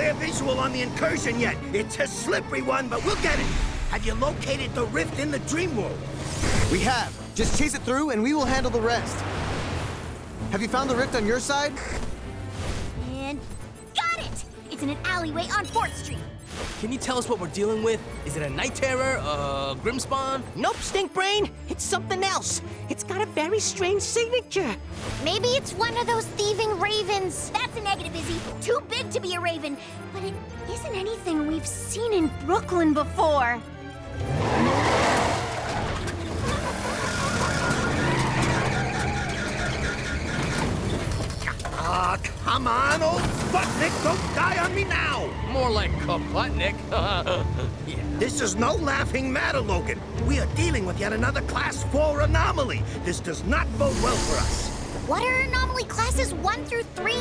clear visual on the incursion yet. It's a slippery one, but we'll get it. Have you located the rift in the dream world? We have. Just chase it through and we will handle the rest. Have you found the rift on your side? And got it! It's in an alleyway on 4th Street. Can you tell us what we're dealing with? Is it a night terror, a grim spawn? Nope, Stink Brain. It's something else. It's got a very strange signature. Maybe it's one of those thieving ravens. That's a negative, Izzie. Too big to be a raven. But it isn't anything we've seen in Brooklyn before. Ah, come on, old Sputnik, don't die on me now! More like Kaputnik. Yeah. This is no laughing matter, Logan. We are dealing with yet another Class 4 anomaly. This does not bode well for us. What are anomaly classes 1 through 3?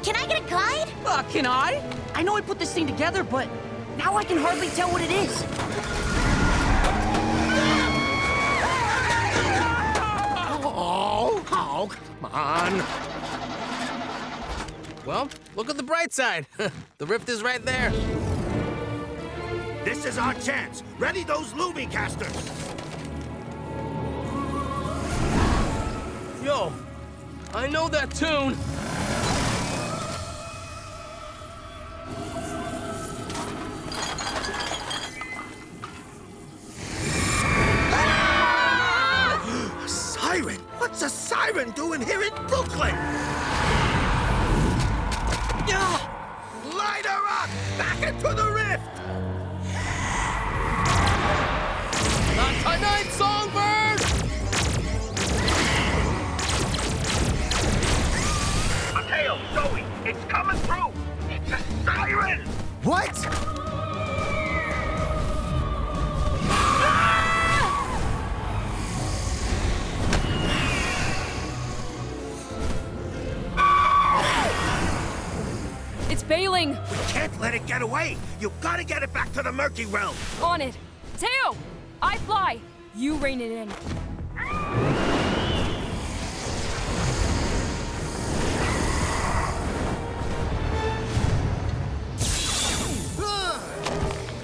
Can I get a guide? Can I? I know I put this thing together, but now I can hardly tell what it is. Oh, come on. Well, look at the bright side. The rift is right there. This is our chance. Ready those Loomy casters. Yo, I know that tune. Siren? What's a siren doing here in Brooklyn? Light her up! Back into the rift! Not tonight, Songbird! Mateo, Zoe, it's coming through! It's a siren! What? It's bailing. We can't let it get away! You've got to get it back to the Murky Realm! On it. Mateo, I fly. You rein it in.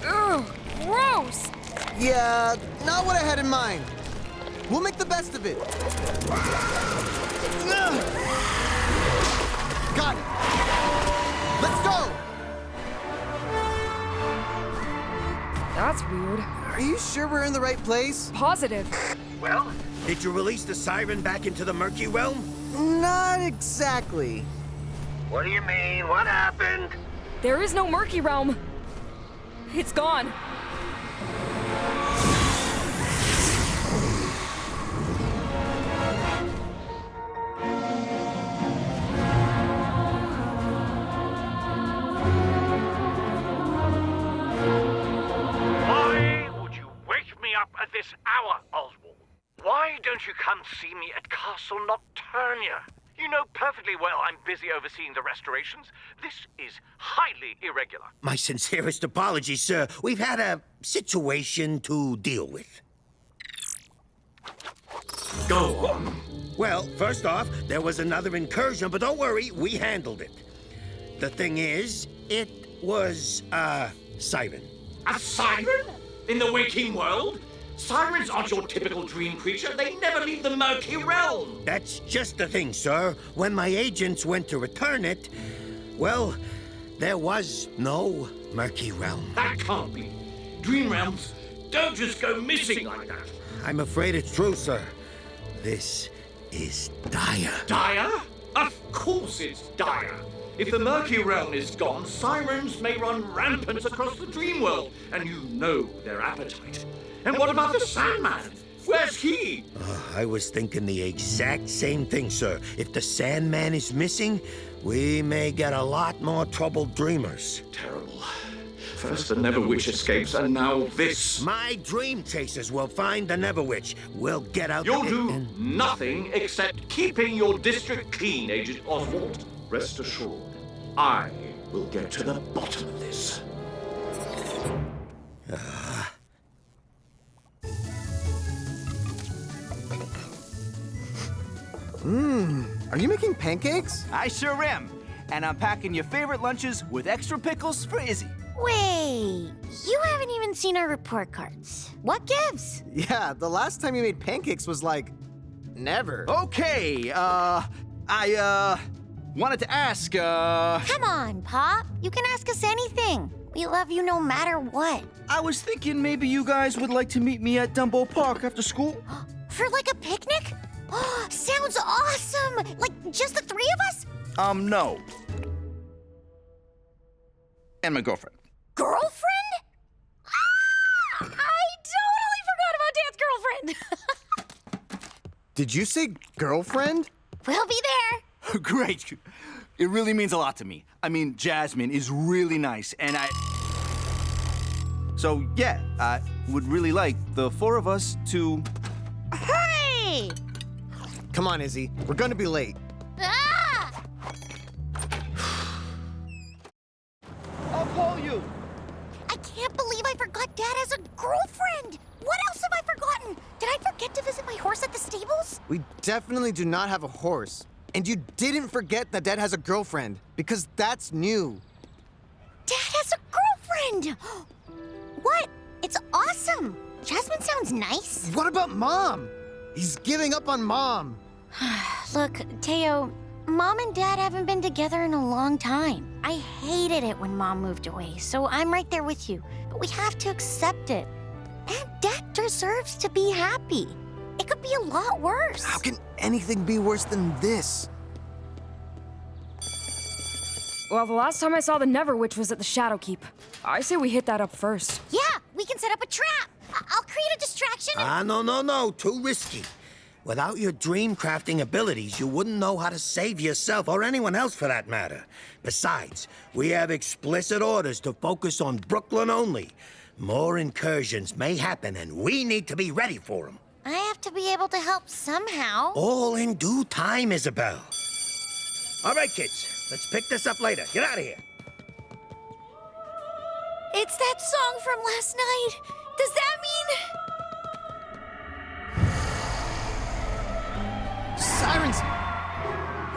Ugh, gross. Yeah, not what I had in mind. We'll make the best of it. Got it. Let's go! That's weird. Are you sure we're in the right place? Positive. Well, did you release the siren back into the Murky Realm? Not exactly. What do you mean? What happened? There is no Murky Realm. It's gone. Why would you wake me up at this hour, Oswald? Why don't you come see me at Castle Nocturnia? You know perfectly well I'm busy overseeing the restorations. This is highly irregular. My sincerest apologies, sir. We've had a situation to deal with. Go on. Well, first off, there was another incursion, but don't worry, we handled it. The thing is, it was a siren. A siren? In the waking world? Sirens aren't your typical dream creature. They never leave the Murky Realm. That's just the thing, sir. When my agents went to return it, well, there was no Murky Realm. That can't be. Dream realms don't just go missing like that. I'm afraid it's true, sir. This is dire. Dire? Of course it's dire. If the Murky Realm is gone, sirens may run rampant across the dream world, and you know their appetite. And what about the Sandman? Where's he? I was thinking the exact same thing, sir. If the Sandman is missing, we may get a lot more troubled dreamers. Terrible. First the Neverwitch escapes, and now this. My dream chasers will find the Neverwitch. We'll get out You'll there do and... nothing except keeping your district clean, Agent Oswald. Rest assured, I will get to the bottom of this. Are you making pancakes? I sure am. and I'm packing your favorite lunches with extra pickles for Izzie. Wait, you haven't even seen our report cards. What gives? Yeah, the last time you made pancakes was like, never. Okay, I wanted to ask, Come on, Pop. You can ask us anything. We love you no matter what. I was thinking maybe you guys would like to meet me at Dumbo Park after school. For like a picnic? Sounds awesome! Like just the three of us? No. And my girlfriend. Girlfriend? Ah! I totally forgot about Dad's girlfriend! Did you say girlfriend? We'll be there. Great. It really means a lot to me. I mean, Jasmine is really nice, and So, yeah, I would really like the four of us to... Hey! Come on, Izzie. We're gonna be late. Ah! I'll call you. I can't believe I forgot Dad has a girlfriend! What else have I forgotten? Did I forget to visit my horse at the stables? We definitely do not have a horse. And you didn't forget that Dad has a girlfriend, because that's new. Dad has a girlfriend! What? It's awesome! Jasmine sounds nice. What about Mom? He's giving up on Mom. Look, Teo, Mom and Dad haven't been together in a long time. I hated it when Mom moved away, so I'm right there with you. But we have to accept it. And Dad deserves to be happy. It could be a lot worse. How can anything be worse than this? Well, the last time I saw the Never Witch was at the Shadow Keep. I say we hit that up first. Yeah, we can set up a trap. I'll create a distraction. No. Too risky. Without your dream crafting abilities, you wouldn't know how to save yourself or anyone else for that matter. Besides, we have explicit orders to focus on Brooklyn only. More incursions may happen, and we need to be ready for them. I have to be able to help somehow. All in due time, Isabel. All right, kids. Let's pick this up later. Get out of here. It's that song from last night. Does that mean... Sirens!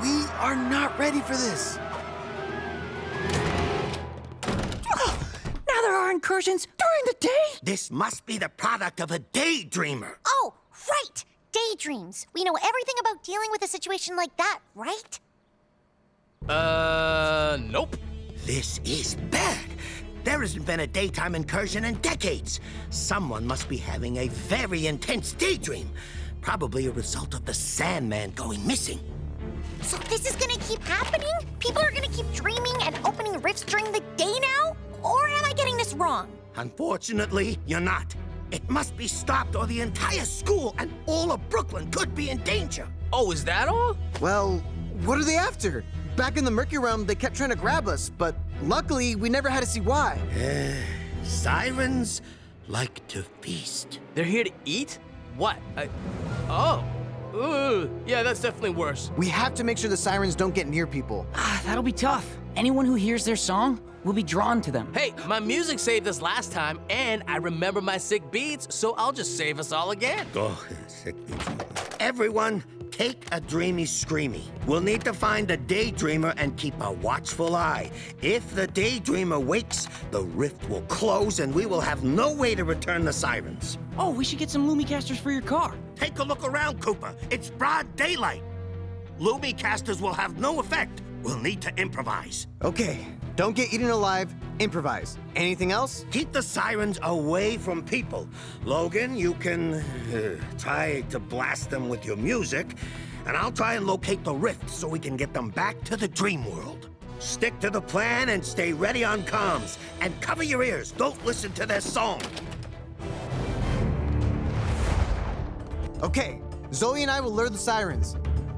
We are not ready for this. Now there are incursions during the day? This must be the product of a daydreamer. Oh, right! Daydreams. We know everything about dealing with a situation like that, right? Nope. This is bad. There hasn't been a daytime incursion in decades. Someone must be having a very intense daydream. Probably a result of the Sandman going missing. So this is gonna keep happening? People are gonna keep dreaming and opening rifts during the day now? Or am I getting this wrong? Unfortunately, you're not. It must be stopped or the entire school and all of Brooklyn could be in danger. Oh, is that all? Well, what are they after? Back in the Murky Realm, they kept trying to grab us, but luckily, we never had to see why. Sirens like to feast. They're here to eat? What? Oh. Ooh, yeah, that's definitely worse. We have to make sure the sirens don't get near people. That'll be tough. Anyone who hears their song will be drawn to them. Hey, my music saved us last time, and I remember my sick beats, so I'll just save us all again. Oh, sick. Everyone, take a dreamy screamy. We'll need to find the daydreamer and keep a watchful eye. If the daydreamer wakes, the rift will close and we will have no way to return the sirens. Oh, we should get some Lumicasters for your car. Take a look around, Cooper. It's broad daylight. Lumicasters will have no effect. We'll need to improvise. Okay, don't get eaten alive, improvise. Anything else? Keep the sirens away from people. Logan, you can try to blast them with your music, and I'll try and locate the rift so we can get them back to the dream world. Stick to the plan and stay ready on comms. And cover your ears. Don't listen to their song. Okay, Zoe and I will lure the sirens.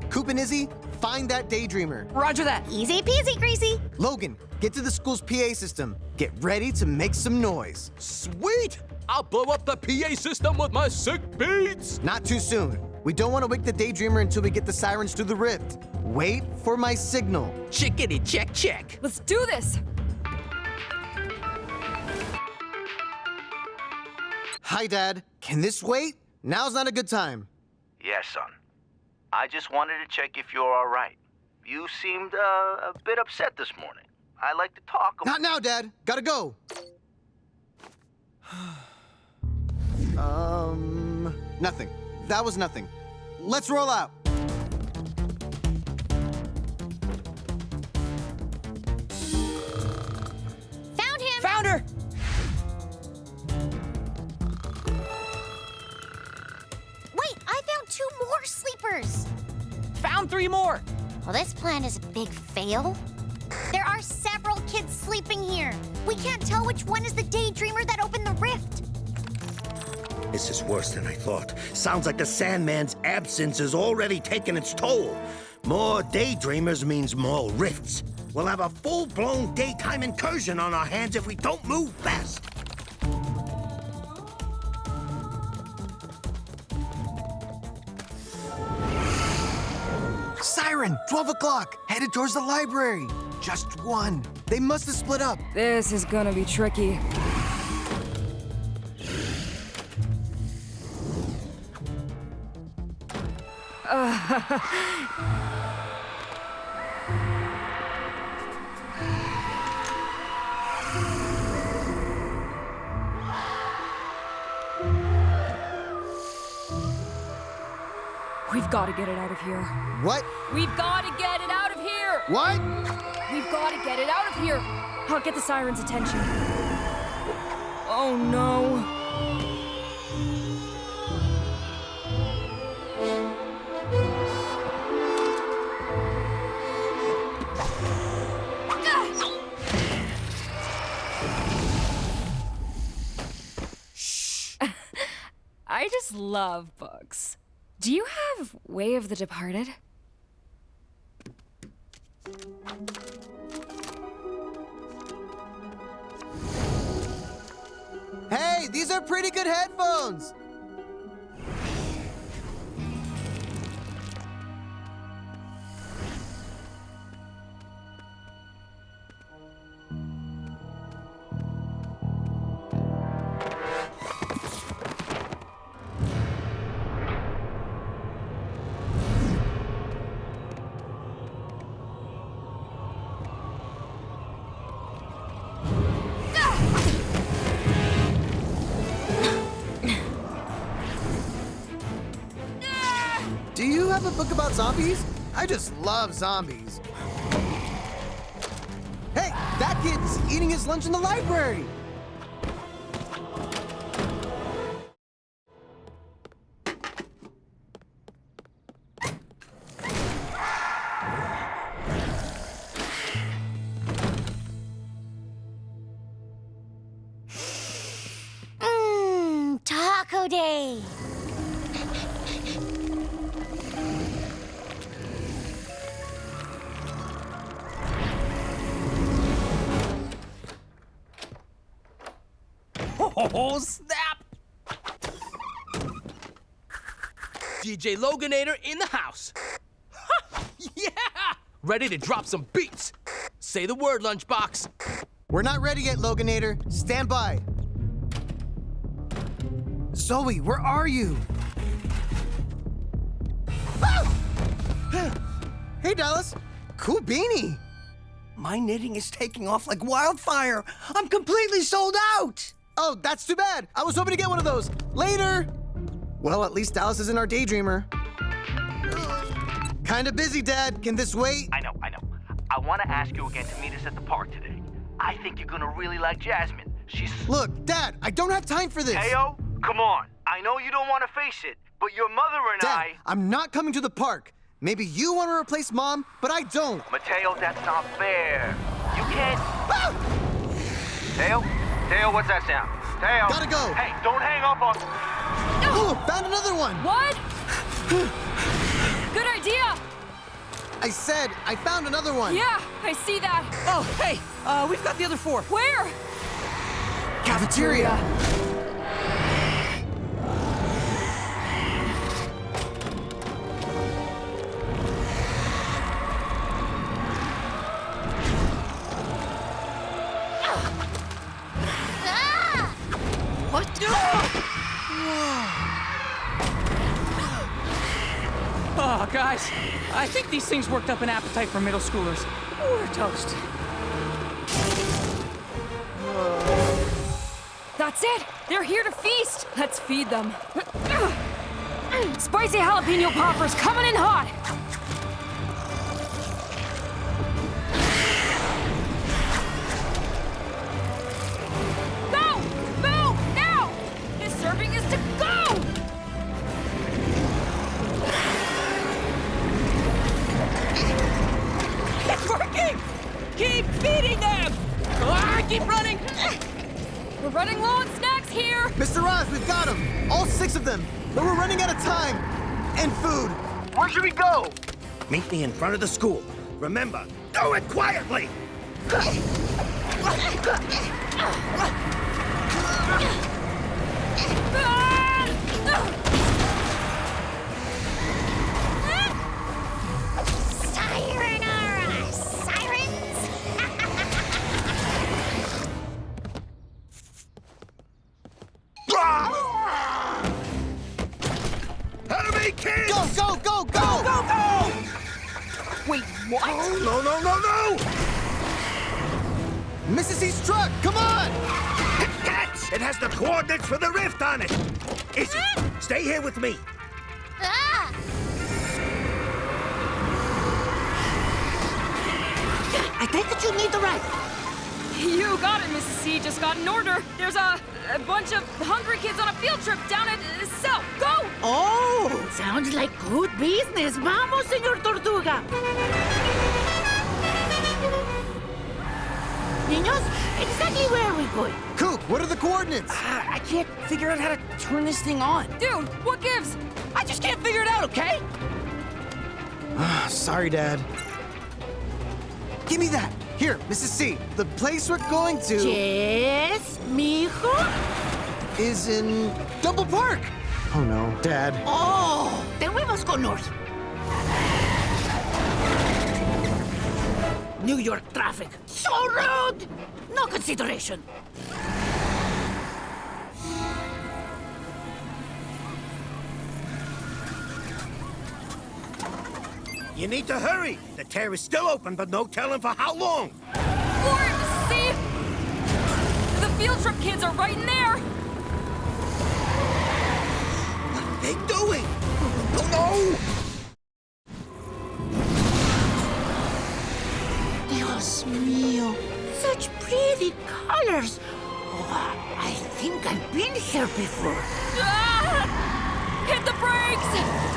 Coop and Izzie, find that daydreamer. Roger that. Easy peasy, Greasy. Logan, get to the school's PA system. Get ready to make some noise. Sweet! I'll blow up the PA system with my sick beats! Not too soon. We don't want to wake the daydreamer until we get the sirens through the rift. Wait for my signal. Chickity check check. Let's do this! Hi, Dad. Can this wait? Now's not a good time. Yes, son. I just wanted to check if you're all right. You seemed a bit upset this morning. I'd like to talk about... Not now, Dad. Gotta go. Nothing. That was nothing. Let's roll out. Found him! Found her! Wait, I found 2 more sleepers! Found 3 more! Well, this plan is a big fail. There are several kids sleeping here. We can't tell which one is the daydreamer that opened the rift. This is worse than I thought. Sounds like the Sandman's absence has already taken its toll. More daydreamers means more rifts. We'll have a full-blown daytime incursion on our hands if we don't move fast. Siren, 12 o'clock. Headed towards the library. Just one. They must have split up. This is gonna be tricky. We've got to get it out of here. What? We've got to get it out of here! What? We've got to get it out of here! I'll get the siren's attention. Oh no. I just love books. Do you have Way of the Departed? Hey, these are pretty good headphones. Do you have a book about zombies? I just love zombies. Hey, that kid's eating his lunch in the library. Taco Day! Oh, snap! DJ Loganator in the house. Yeah! Ready to drop some beats. Say the word, Lunchbox. We're not ready yet, Loganator. Stand by. Zoe, where are you? Hey, Dallas. Cool beanie. My knitting is taking off like wildfire. I'm completely sold out. Oh, that's too bad. I was hoping to get one of those. Later. Well, at least Dallas isn't our daydreamer. Kinda busy, Dad. Can this wait? I know. I want to ask you again to meet us at the park today. I think you're gonna really like Jasmine. She's... Look, Dad, I don't have time for this. Mateo, come on. I know you don't want to face it, but your mother and Dad, I'm not coming to the park. Maybe you want to replace Mom, but I don't. Mateo, that's not fair. You can't... Mateo, what's that sound? Mateo. Gotta go. Hey, don't hang up on... Ooh, found another one. What? Good idea! I said I found another one. Yeah, I see that. Oh, hey, we've got the other 4. Where? Cafeteria. What? Oh, guys, I think these things worked up an appetite for middle schoolers. We're toast. That's it! They're here to feast! Let's feed them. Spicy jalapeno poppers coming in hot! Go! Move! Now! His serving is to go! It's working! Keep feeding them! Keep running! We're running low on snacks here! Mr. Oz, we've got them! All 6 of them! But we're running out of time! And food! Where should we go? Meet me in front of the school. Remember, do it quietly! Sayonara, sirens! Hurry, kids! Go, go, go, go! Go, go! Wait, what? Oh, no, no, no, no! Mrs. C's truck, come on! Catch! It has the coordinates for the rift on it! Izzie, stay here with me. Ah! I take it you need the ride. You got it, Mrs. C. Just got an order. There's a bunch of hungry kids on a field trip down at South. Go! Oh, sounds like good business. Vamos, señor Tortuga. Niños, exactly where are we going? Coop, what are the coordinates? I can't figure out how to turn this thing on. Dude, what gives? I just can't figure it out, okay? Sorry, Dad. Give me that. Here, Mrs. C. The place we're going to Yes, mijo? is in Double Park. Oh no, Dad. Oh, then we must go north. New York traffic. So rude! No consideration. You need to hurry. The tear is still open, but no telling for how long. Forward, Mrs. C! The field trip kids are right in there! What are they doing? Oh, no! Dios mío, such pretty colors. Oh, I think I've been here before. Ah! Hit the brakes!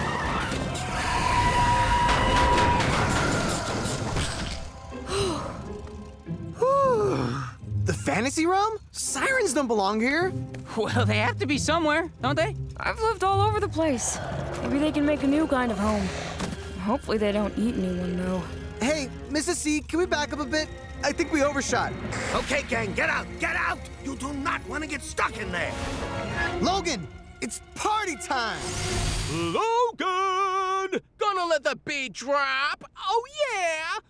The fantasy realm? Sirens don't belong here. Well, they have to be somewhere, don't they? I've lived all over the place. Maybe they can make a new kind of home. Hopefully they don't eat anyone, though. Hey, Mrs. C, can we back up a bit? I think we overshot. Okay, gang, get out! Get out! You do not want to get stuck in there! Logan, it's party time! Logan! Gonna let the beat drop? Oh, yeah!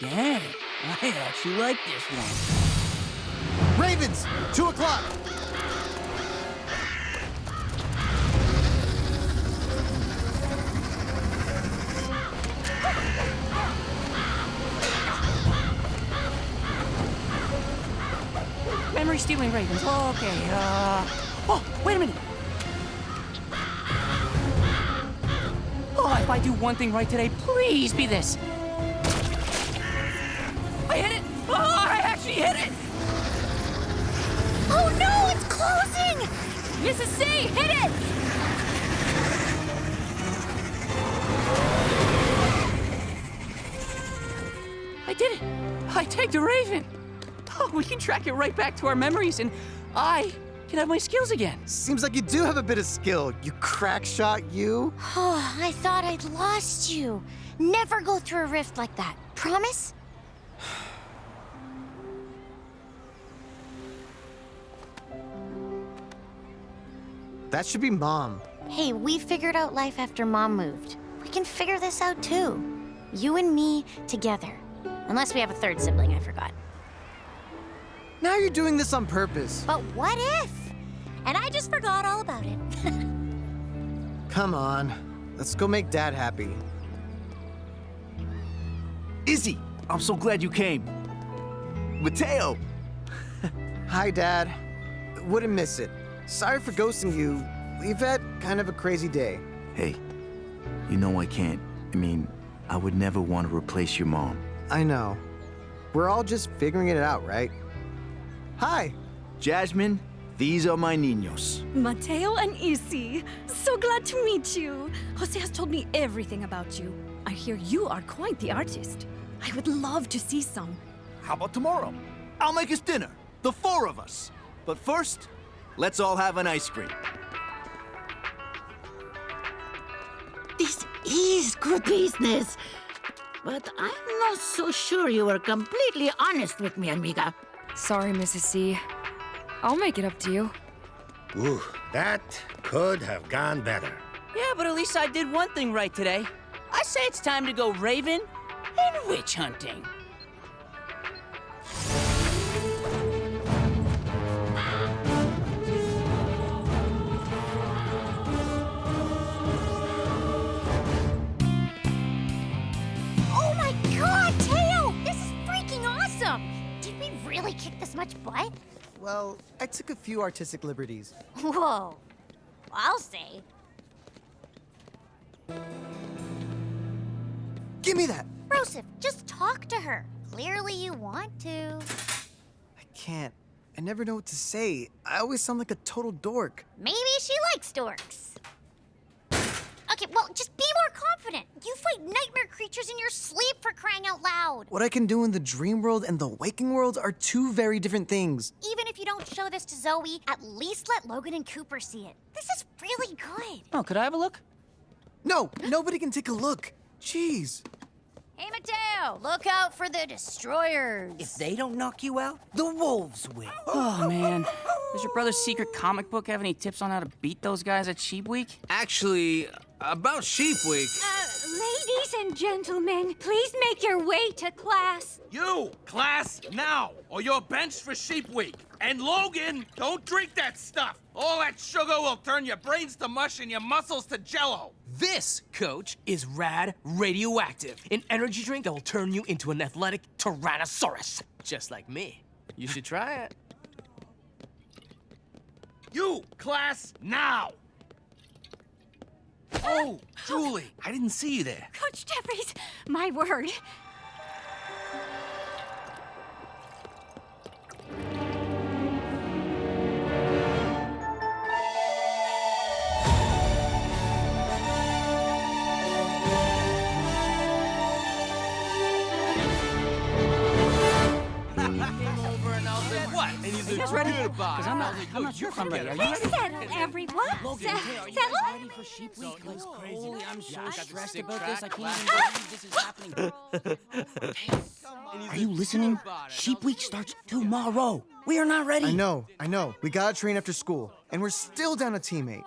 Dang, I actually like this one. Ravens, 2 o'clock. Memory stealing ravens. Okay, oh, wait a minute. Oh, if I do one thing right today, please be this. I hit it! Oh, I actually hit it! Oh no, it's closing! Mrs. C, hit it! I did it! I tagged a raven! Oh, we can track it right back to our memories, and I can have my skills again. Seems like you do have a bit of skill, you crack shot, you. Oh, I thought I'd lost you. Never go through a rift like that. Promise? That should be Mom. Hey, we figured out life after Mom moved. We can figure this out too. You and me together. Unless we have a third sibling, I forgot. Now you're doing this on purpose. But what if? And I just forgot all about it. Come on. Let's go make Dad happy. Izzie, I'm so glad you came. Mateo! Hi, Dad. Wouldn't miss it. Sorry for ghosting you. We've had kind of a crazy day. Hey, you know I can't. I mean, I would never want to replace your mom. I know. We're all just figuring it out, right? Hi. Jasmine, these are my niños. Mateo and Izzie, so glad to meet you. Jose has told me everything about you. I hear you are quite the artist. I would love to see some. How about tomorrow? I'll make us dinner, the 4 of us. But first, let's all have an ice cream. This is good business. But I'm not so sure you were completely honest with me, amiga. Sorry, Mrs. C. I'll make it up to you. Ooh, that could have gone better. Yeah, but at least I did one thing right today. I say it's time to go raven and witch hunting. Oh my god, Teo! This is freaking awesome! Did we really kick this much butt? Well, I took a few artistic liberties. Whoa. I'll say. Give me that! Broseph, just talk to her. Clearly you want to. I can't. I never know what to say. I always sound like a total dork. Maybe she likes dorks. Okay, well, just be more confident. You fight nightmare creatures in your sleep, for crying out loud. What I can do in the dream world and the waking world are 2 very different things. Even if you don't show this to Zoe, at least let Logan and Cooper see it. This is really good. Oh, could I have a look? No, nobody can take a look. Jeez. Hey, Mateo, look out for the destroyers. If they don't knock you out, the wolves will. Oh, man. Does your brother's secret comic book have any tips on how to beat those guys at Sheep Week? Actually, about Sheep Week. Ladies and gentlemen, please make your way to class. You, class, now, or you're benched for Sheep Week. And Logan, don't drink that stuff. All that sugar will turn your brains to mush and your muscles to jello. This, coach, is Rad Radioactive, an energy drink that will turn you into an athletic Tyrannosaurus. Just like me. You should try it. You, class, now! Oh, Julie, I didn't see you there. Coach Jeffries, my word. What? And you You guys ready? Because I'm not sure if I'm ready. Are you ready? Settle, everyone. Logan, Settle. ready for Sheep Week? Holy, I'm so stressed about this. I can't even believe this is happening. Are you listening? Sheep Week starts tomorrow. We are not ready. I know. We gotta train after school, and we're still down a teammate.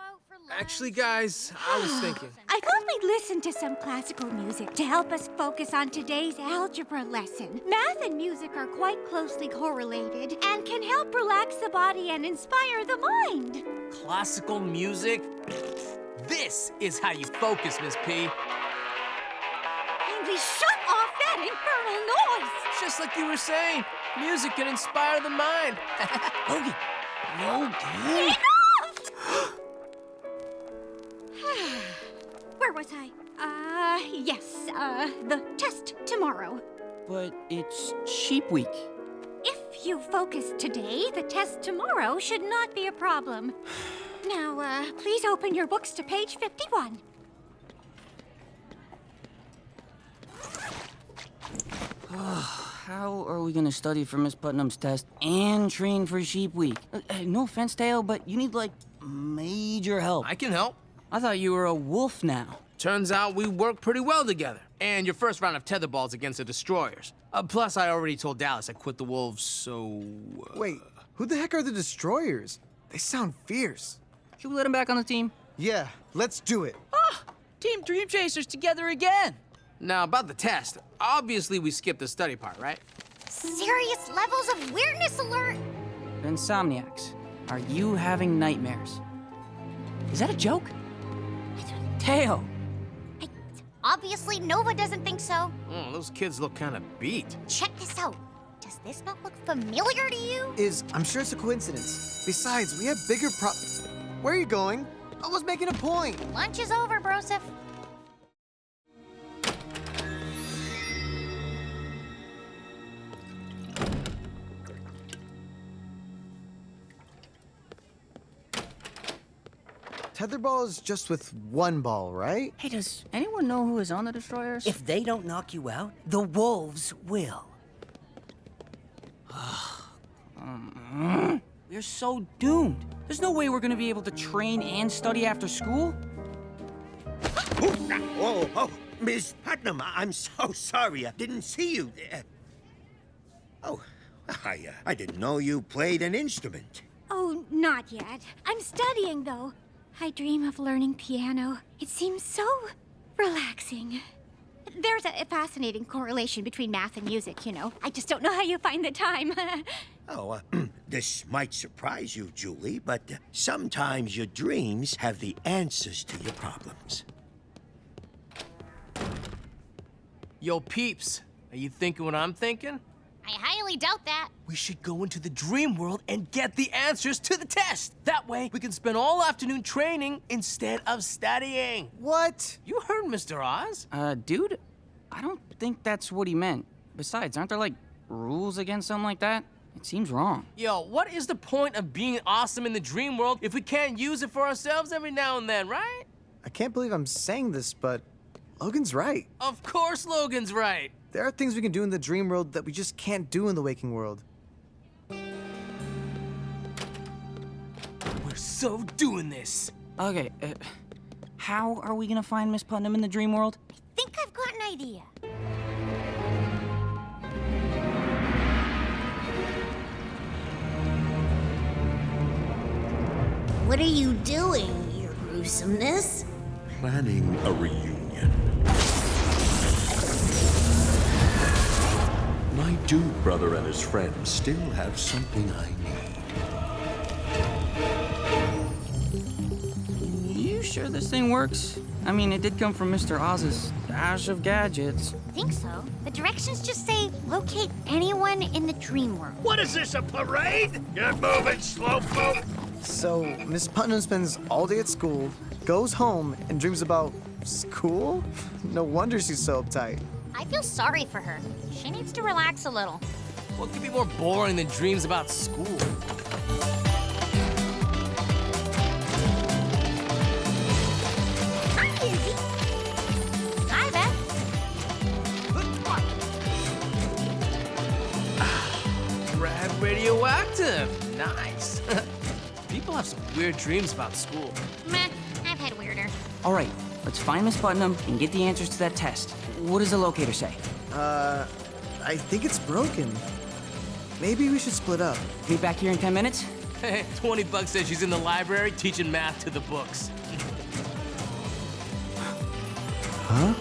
Actually, guys, I was thinking. I thought we'd listen to some classical music to help us focus on today's algebra lesson. Math and music are quite closely correlated and can help relax the body and inspire the mind. Classical music? This is how you focus, Miss P. And we shut off that infernal noise. Just like you were saying, music can inspire the mind. Logan. Enough! Where was I? The test tomorrow. But it's Sheep Week. If you focus today, the test tomorrow should not be a problem. Now, please open your books to page 51. How are we gonna study for Miss Putnam's test and train for Sheep Week? No offense, Teo, but you need, like, major help. I can help. I thought you were a wolf now. Turns out we work pretty well together. And your first round of tetherballs against the destroyers. Plus, I already told Dallas I quit the wolves, so... Wait, who the heck are the destroyers? They sound fierce. Should we let him back on the team? Yeah, let's do it. Ah! Team Dream Chasers together again! Now, about the test. Obviously, we skipped the study part, right? Serious levels of weirdness alert! Insomniacs, are you having nightmares? Is that a joke? Mateo! Obviously, Nova doesn't think so. Those kids look kind of beat. Check this out. Does this not look familiar to you? I'm sure it's a coincidence. Besides, we have bigger Where are you going? I was making a point. Lunch is over, Broseph. Tetherball is just with one ball, right? Hey, does anyone know who is on the destroyers? If they don't knock you out, the wolves will. We're so doomed. There's no way we're gonna be able to train and study after school. Oh, Miss Putnam, I'm so sorry. I didn't see you. I didn't know you played an instrument. Oh, not yet. I'm studying, though. I dream of learning piano. It seems so relaxing. There's a fascinating correlation between math and music, you know. I just don't know how you find the time. This might surprise you, Julie, but sometimes your dreams have the answers to your problems. Yo, peeps, are you thinking what I'm thinking? I highly doubt that. We should go into the dream world and get the answers to the test. That way, we can spend all afternoon training instead of studying. What? You heard Mr. Oz. Dude, I don't think that's what he meant. Besides, aren't there, like, rules against something like that? It seems wrong. Yo, what is the point of being awesome in the dream world if we can't use it for ourselves every now and then, right? I can't believe I'm saying this, but Logan's right. Of course Logan's right. There are things we can do in the dream world that we just can't do in the waking world. We're so doing this. Okay, how are we gonna find Miss Putnam in the dream world? I think I've got an idea. What are you doing, your gruesomeness? Planning a reunion. My dude brother and his friends still have something I need. You sure this thing works? I mean, it did come from Mr. Oz's stash of gadgets. I think so. The directions just say locate anyone in the dream world. What is this, a parade? Get moving, slowpoke. So, Miss Putnam spends all day at school, goes home, and dreams about school? No wonder she's so uptight. I feel sorry for her. She needs to relax a little. What could be more boring than dreams about school? Hi, Izzie. Hi, Beth. Rad radioactive. Nice. People have some weird dreams about school. Meh, I've had weirder. All right, let's find Miss Putnam and get the answers to that test. What does the locator say? I think it's broken. Maybe we should split up. Be back here in 10 minutes? Hey, 20 bucks says she's in the library teaching math to the books. Huh?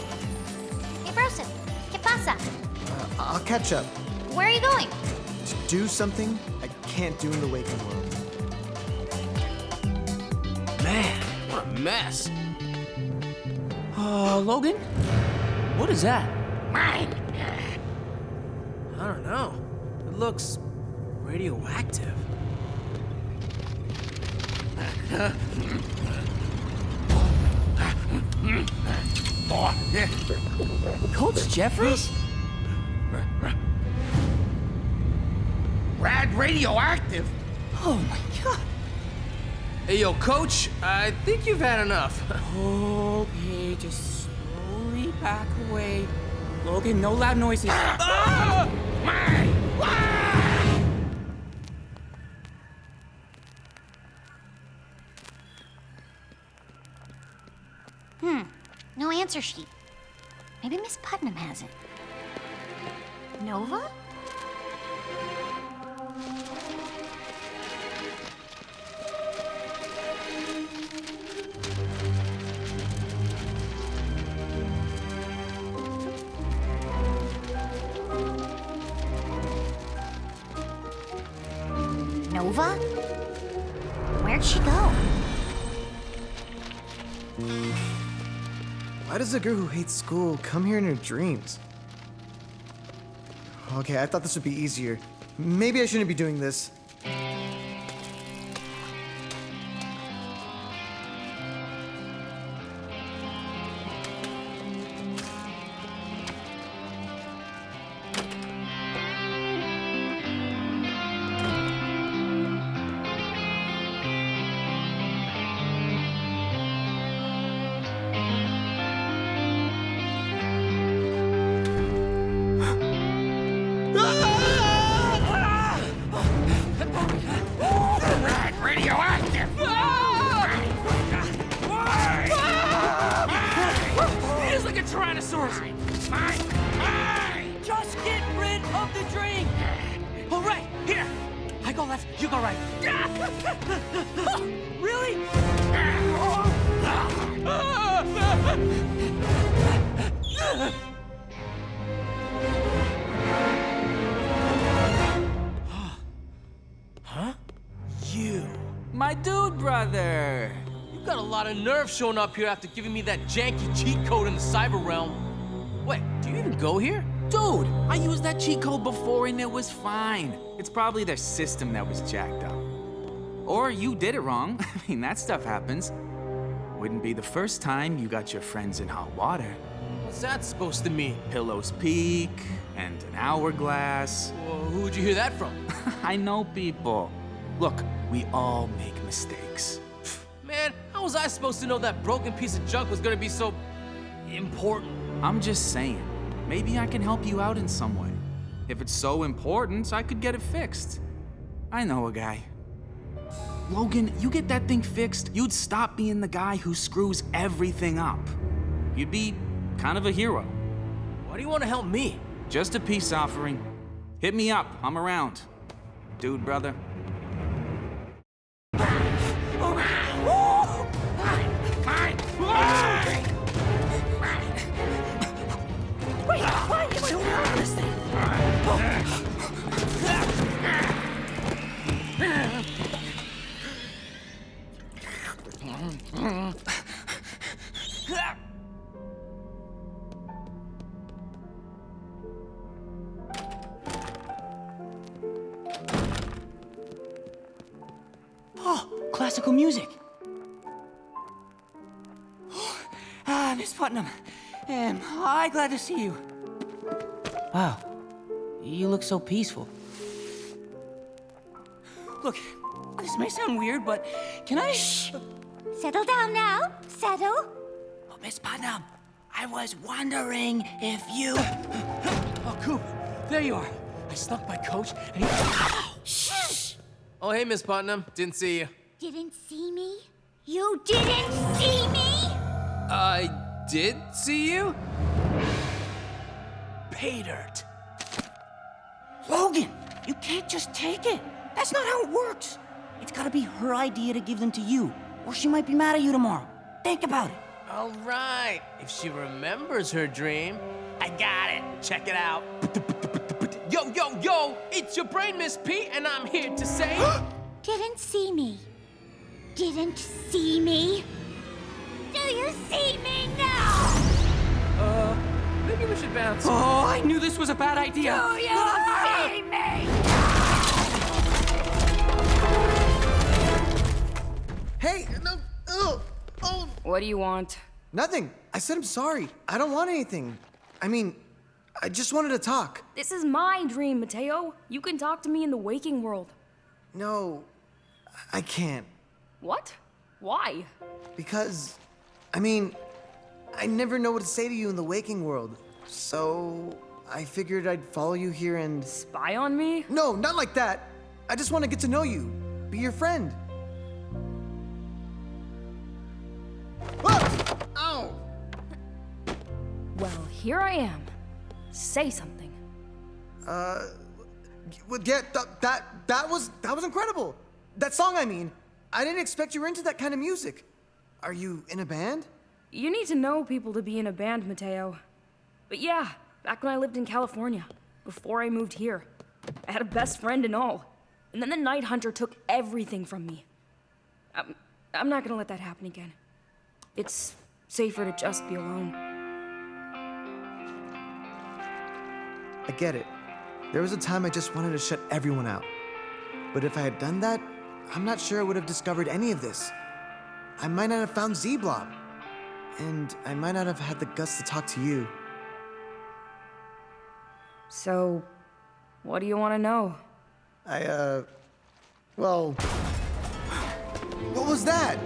Hey, Broseph. ¿Qué pasa? I'll catch up. Where are you going? To do something I can't do in the waking world. Man, what a mess. Logan? What is that? I don't know. It looks radioactive. Coach Jeffries? Rad radioactive? Oh my god. Hey, yo, Coach, I think you've had enough. Okay, just slowly back away. Logan, no loud noises. No answer sheet. Maybe Miss Putnam has it. Nova? Nova? Where'd she go? Why does a girl who hates school come here in her dreams? Okay, I thought this would be easier. Maybe I shouldn't be doing this. Just get rid of the dream! All right, here! I go left, you go right. Really? Huh? You. My dude brother! You got a lot of nerve showing up here after giving me that janky cheat code in the cyber realm. Wait, do you even go here? Dude, I used that cheat code before and it was fine. It's probably their system that was jacked up. Or you did it wrong. I mean, that stuff happens. Wouldn't be the first time you got your friends in hot water. What's that supposed to mean? Pillow's Peak and an hourglass. Well, who'd you hear that from? I know people. Look, we all make mistakes. Man, how was I supposed to know that broken piece of junk was gonna be so important? I'm just saying, maybe I can help you out in some way. If it's so important, I could get it fixed. I know a guy. Logan, you get that thing fixed, you'd stop being the guy who screws everything up. You'd be kind of a hero. Why do you want to help me? Just a peace offering. Hit me up, I'm around. Dude, brother. Wait, why am I doing this thing? Oh, classical music. Miss Putnam. Hi, glad to see you. Wow, you look so peaceful. Look, this may sound weird, but can I... Shh! Settle down now. Settle. Oh, Miss Putnam, I was wondering if you... Oh, Coop, there you are. I snuck my coach and he... Shh! Oh, hey, Miss Putnam. Didn't see you. Didn't see me? You didn't see me? I did see you? Pay dirt. Logan, you can't just take it. That's not how it works. It's gotta be her idea to give them to you, or she might be mad at you tomorrow. Think about it. All right. If she remembers her dream, I got it. Check it out. Yo, yo, yo! It's your brain, Miss P, and I'm here to say... Didn't see me. Didn't see me. Do you see me now? Maybe we should bounce. Oh, I knew this was a bad idea. Do you see me? Hey, no, oh. What do you want? Nothing. I said I'm sorry. I don't want anything. I mean, I just wanted to talk. This is my dream, Mateo. You can talk to me in the waking world. No, I can't. What? Why? Because, I mean, I never know what to say to you in the waking world. So, I figured I'd follow you here and... Spy on me? No, not like that. I just want to get to know you. Be your friend. Ah! Ow! Well, here I am. Say something. Well, yeah, that was incredible. That song, I mean. I didn't expect you were into that kind of music. Are you in a band? You need to know people to be in a band, Mateo. But yeah, back when I lived in California, before I moved here, I had a best friend and all. and then the Night Hunter took everything from me. I'm not gonna let that happen again. It's safer to just be alone. I get it. There was a time I just wanted to shut everyone out. But if I had done that, I'm not sure I would have discovered any of this. I might not have found Z-blob. And I might not have had the guts to talk to you. So, what do you want to know? Well... What was that?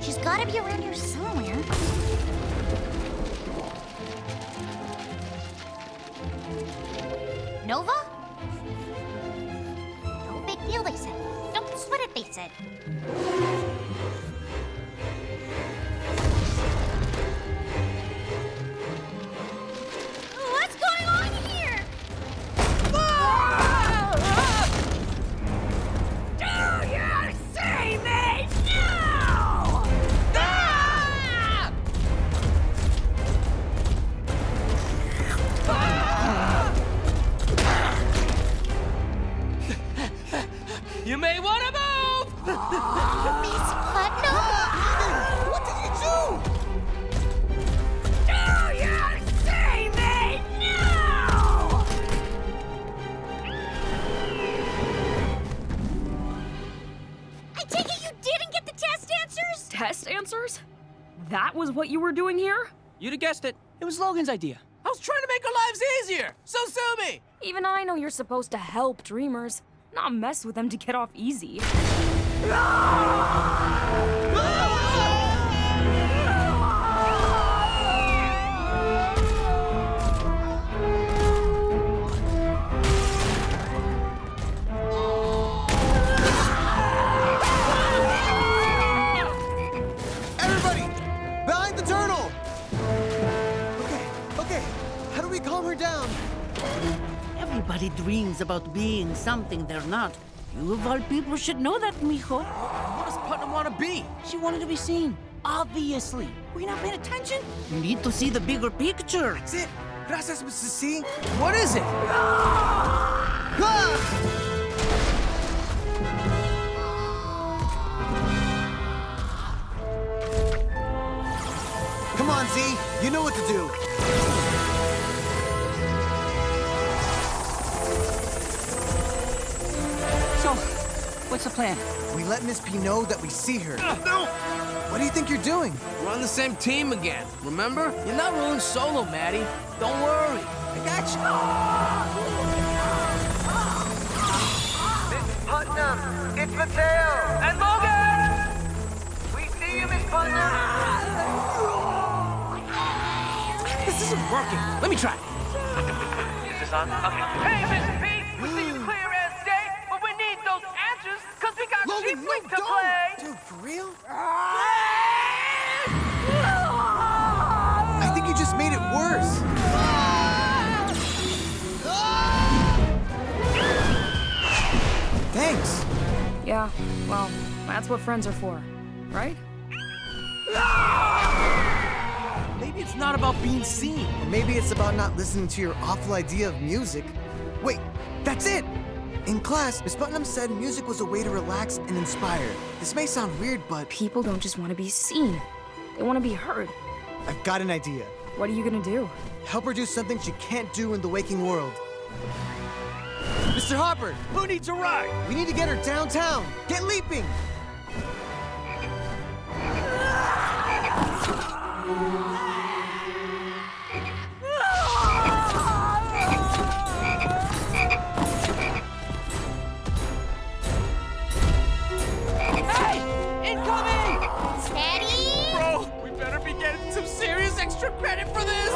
She's gotta be around here somewhere. Nova? No big deal, they said. Don't sweat it, they said. What's going on here? Do you see me now? You may want to move! Miss Putnam? What did you do? Do you see me now? I take it you didn't get the test answers? Test answers? That was what you were doing here? You'd have guessed it. It was Logan's idea. I was trying to make our lives easier, so sue me! Even I know you're supposed to help dreamers, not mess with them to get off easy. Everybody! Behind the turtle! Okay. How do we calm her down? Everybody dreams about being something they're not. You of all people should know that, mijo. What does Putnam want to be? She wanted to be seen. Obviously. Were you not paying attention? You need to see the bigger picture. That's it. Gracias, Mrs. C. What is it? Come on, Z. You know what to do. So, what's the plan? We let Miss P know that we see her. No! What do you think you're doing? We're on the same team again, remember? You're not rolling solo, Maddie. Don't worry. I got you. Miss Putnam, it's Mateo! And Logan! We see you, Miss Putnam! This isn't working. Let me try. Is this on? Okay. Hey, Miss P! We see you clear as day, but we need those answers, because we got Sheep Week to play! Dude, for real? I think you just made it worse. Thanks. Yeah, well, that's what friends are for, right? Maybe it's not about being seen. Or maybe it's about not listening to your awful idea of music. Wait, that's it! In class, Miss Putnam said music was a way to relax and inspire. This may sound weird, but People don't just want to be seen. They want to be heard. I've got an idea. What are you gonna do? Help her do something she can't do in the waking world. Mr. Hopper, Who needs a ride? we need to get her downtown. Get leaping! Hey! Incoming! Steady! Bro, we better be getting some serious extra credit for this!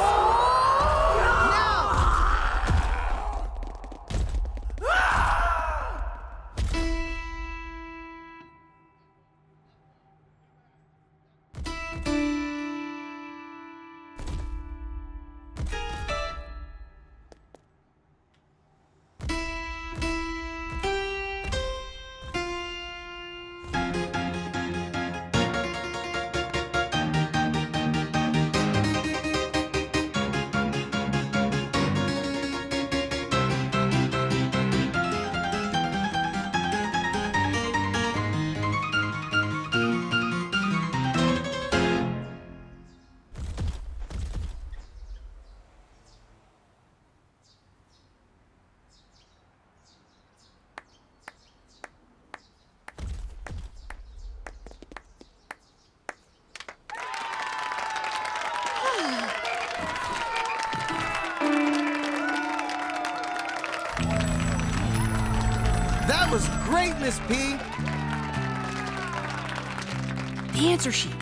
great, Miss P. The answer sheet.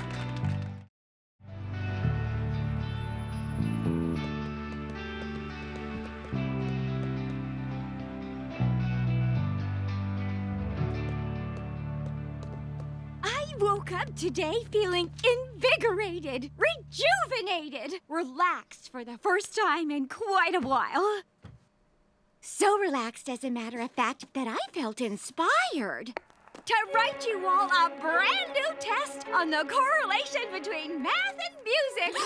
I woke up today feeling invigorated, rejuvenated, relaxed for the first time in quite a while. So relaxed, as a matter of fact, that I felt inspired to write you all a brand new test on the correlation between math and music.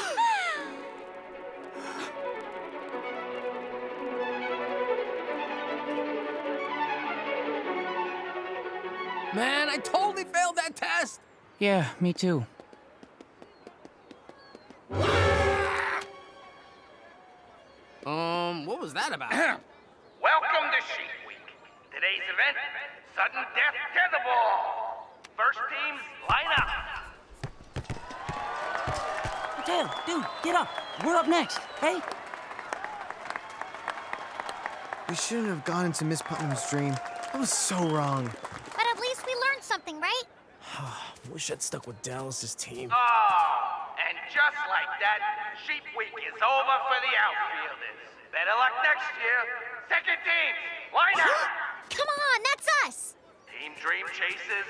Man, I totally failed that test. Yeah, me too. What was that about? Welcome to Sheep Week. Today's event, sudden death tetherball. First teams, line up. Mateo, dude, get up. We're up next, hey? We shouldn't have gone into Miss Putnam's dream. I was so wrong. But at least we learned something, right? Wish I'd stuck with Dallas's team. Oh, and just like that, Sheep Week is over for the outfielders. Better luck next year. Second teams, line up. Come on, that's us! Team Dream Chasers,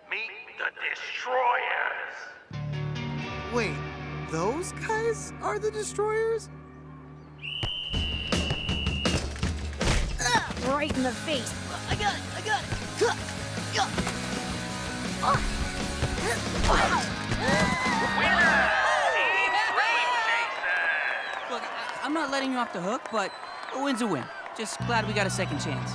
meet the Destroyers. Wait, those guys are the destroyers? Right in the face. I got it. Winner, Team Dream Chasers. Look, I'm not letting you off the hook, but a win's a win. Just glad we got a second chance.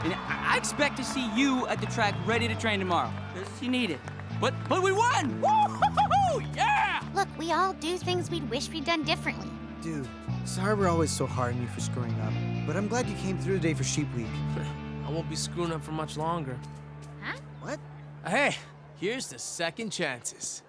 And I expect to see you at the track ready to train tomorrow, because you need it. But we won! Woo-hoo-hoo-hoo! Yeah! Look, we all do things we'd wish we'd done differently. Dude, sorry we're always so hard on you for screwing up. But I'm glad you came through today for Sheep Week. I won't be screwing up for much longer. Huh? What? Hey, here's to second chances.